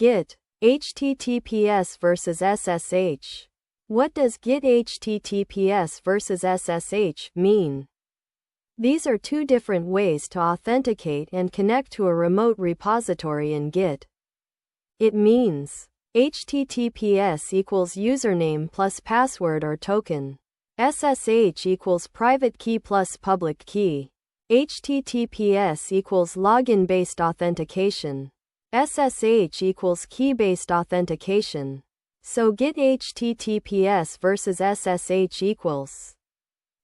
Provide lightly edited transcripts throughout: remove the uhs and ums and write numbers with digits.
Git HTTPS versus SSH. What does Git HTTPS versus SSH mean? These are two different ways to authenticate and connect to a remote repository in Git. It means HTTPS equals username plus password or token. SSH equals private key plus public key. HTTPS equals login-based authentication. SSH equals key-based authentication. So Git HTTPS versus SSH equals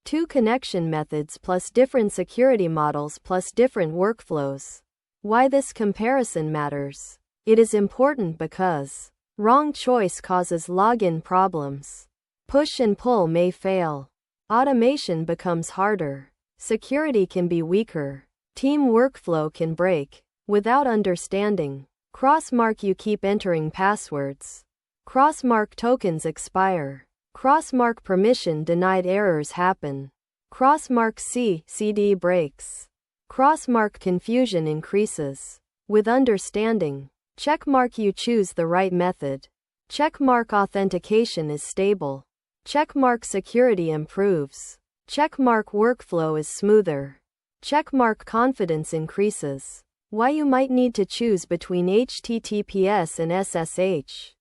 two connection methods plus different security models plus different workflows. Why this comparison matters? It is important because wrong choice causes login problems. Push and pull may fail. Automation becomes harder. Security can be weaker. Team workflow can break. Without understanding, crossmark you keep entering passwords. Crossmark tokens expire. Crossmark permission denied errors happen. Crossmark CD breaks. Crossmark confusion increases. With understanding, checkmark you choose the right method. Checkmark authentication is stable. Checkmark security improves. Checkmark workflow is smoother. Checkmark confidence increases. Why you might need to choose between HTTPS and SSH.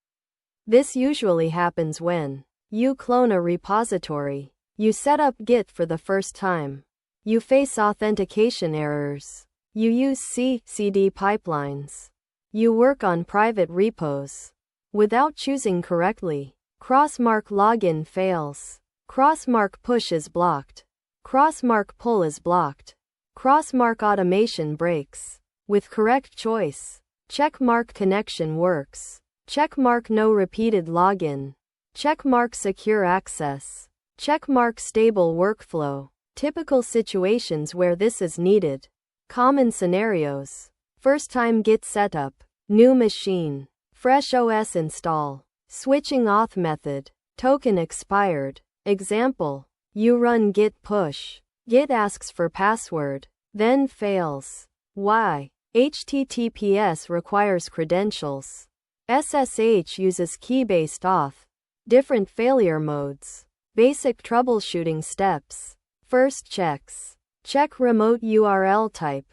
This usually happens when you clone a repository. You set up Git for the first time. You face authentication errors. You use CD pipelines. You work on private repos. Without choosing correctly, crossmark login fails. Crossmark push is blocked. Crossmark pull is blocked. Crossmark automation breaks. With correct choice, checkmark connection works. Checkmark no repeated login. Checkmark secure access. Checkmark stable workflow. Typical situations where this is needed. Common scenarios. First time Git setup. New machine. Fresh OS install. Switching auth method. Token expired. Example. You run git push. Git asks for password. Then fails. Why? HTTPS requires credentials. SSH uses key-based auth. Different failure modes. Basic troubleshooting steps. First checks. Check remote URL type.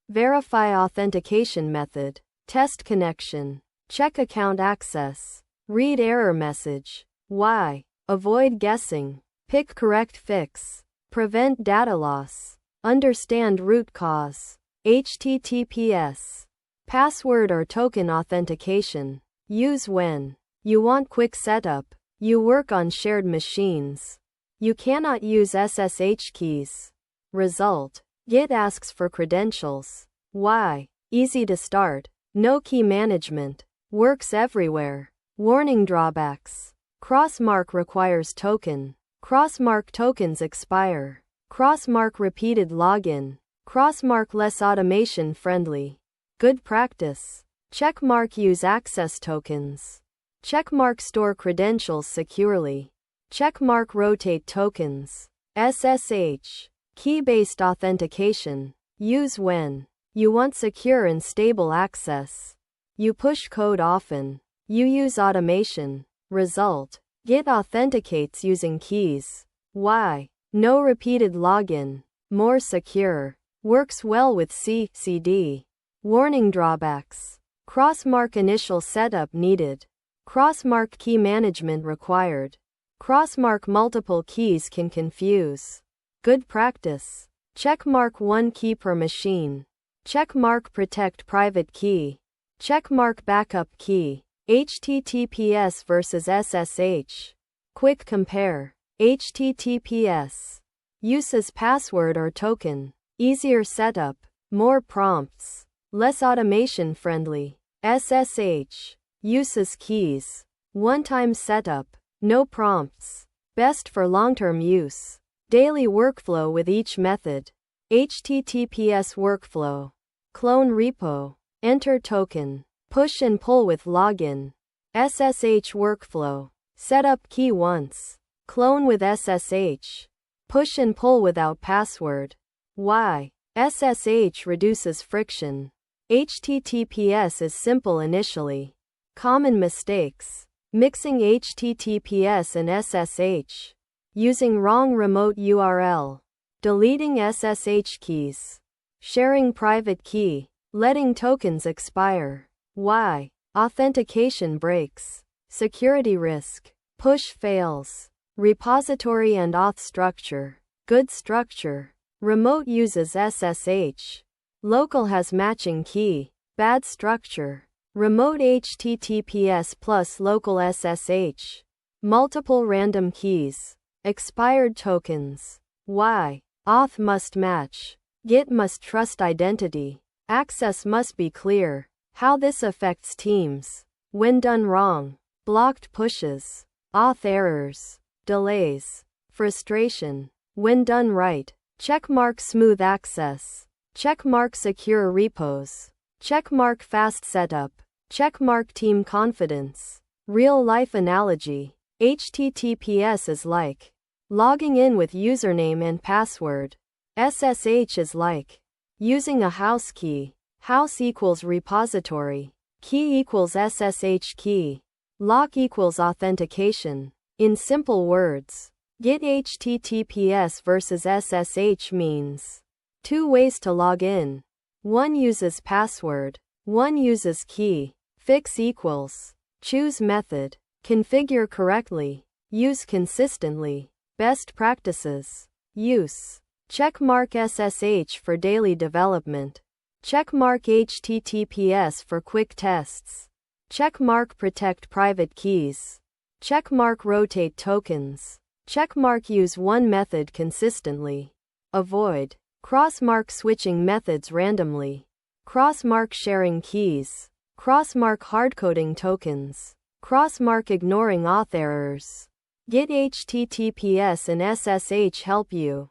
Verify authentication method. Test connection. Check account access. Read error message. Why? Avoid guessing. Pick correct fix. Prevent data loss. Understand root cause. HTTPS. Password or token authentication. Use when you want quick setup. You work on shared machines. You cannot use SSH keys. Result. Git asks for credentials. Why? Easy to start. No key management. Works everywhere. Warning drawbacks. Crossmark requires token. Crossmark tokens expire. Crossmark repeated login. Crossmark less automation friendly. Good practice. Checkmark use access tokens. Checkmark store credentials securely. Checkmark rotate tokens. SSH. Key-based authentication. Use when you want secure and stable access. You push code often. You use automation. Result. Git authenticates using keys. Why? No repeated login. More secure. Works well with CD. Warning drawbacks. Crossmark initial setup needed. Crossmark key management required. Crossmark multiple keys can confuse. Good practice. Checkmark one key per machine. Checkmark protect private key. Checkmark backup key. HTTPS versus SSH. Quick compare. HTTPS. Uses password or token. Easier setup. More prompts. Less automation friendly. SSH. Uses keys. One-time setup. No prompts. Best for long-term use. Daily workflow with each method. HTTPS workflow. Clone repo. Enter token. Push and pull with login. SSH workflow. Setup key once. Clone with SSH. Push and pull without password. Why? SSH reduces friction. HTTPS is simple initially. Common mistakes. Mixing HTTPS and SSH. Using wrong remote URL. Deleting SSH keys. Sharing private key. Letting tokens expire. Why? Authentication breaks. Security risk. Push fails. Repository and auth structure. Good structure. Remote uses SSH. Local has matching key. Bad structure. Remote HTTPS plus local SSH. Multiple random keys. Expired tokens. Why? Auth must match. Git must trust identity. Access must be clear. How this affects teams. When done wrong. Blocked pushes. Auth errors. Delays. Frustration. When done right. Checkmark smooth access. Checkmark secure repos. Checkmark fast setup. Checkmark team confidence. Real life analogy. HTTPS is like logging in with username and password. SSH is like using a house key. House equals repository. Key equals SSH key. Lock equals authentication. In simple words, Git HTTPS versus SSH means two ways to log in. One uses password. One uses key. Fix equals choose method. Configure correctly. Use consistently. Best practices. Use. Checkmark SSH for daily development. Checkmark HTTPS for quick tests. Checkmark protect private keys. Checkmark rotate tokens. Checkmark use one method consistently. Avoid crossmark switching methods randomly. Crossmark sharing keys. Crossmark hardcoding tokens. Crossmark ignoring auth errors. Git HTTPS and SSH help you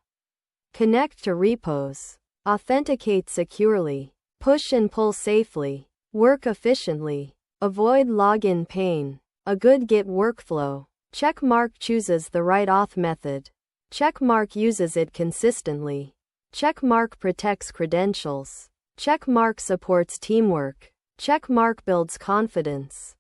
connect to repos, authenticate securely, push and pull safely, work efficiently, avoid login pain. A good Git workflow. Checkmark chooses the right auth method. Checkmark uses it consistently. Checkmark protects credentials. Checkmark supports teamwork. Checkmark builds confidence.